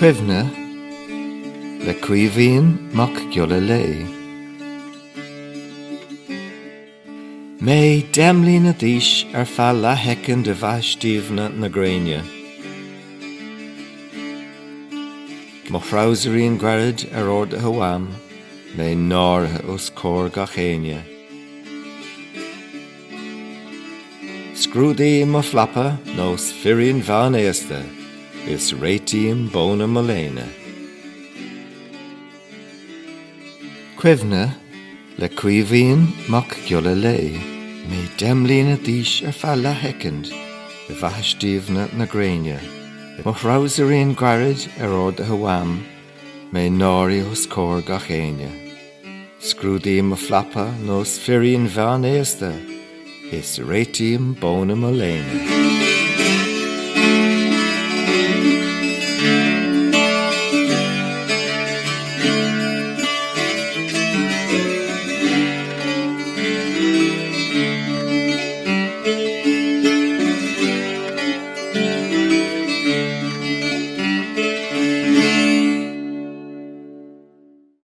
Cuimhne le Caoimhín mac Giolla Léith. Mé demlí na díos feadh le hecinn de bhaistíomhna na gréine. Mo chrausaríon gwarid orda hawam, mé náirithe os cór ga chéine. Scrúdaí mo flappa nos firíon bhean éasta, is réitíon bóna moléine. Cuimhne le Caoimhín mac Giolla Léith. Mé demlí na díos feadh le hecinn de bhaistíomhna na gréine. Mo chrausaríon gwarid orda hawam, mé náirithe os cór ga chéine. Scrúdaí mo flappa nos firíon bhean éasta, is réitíon bóna moléine.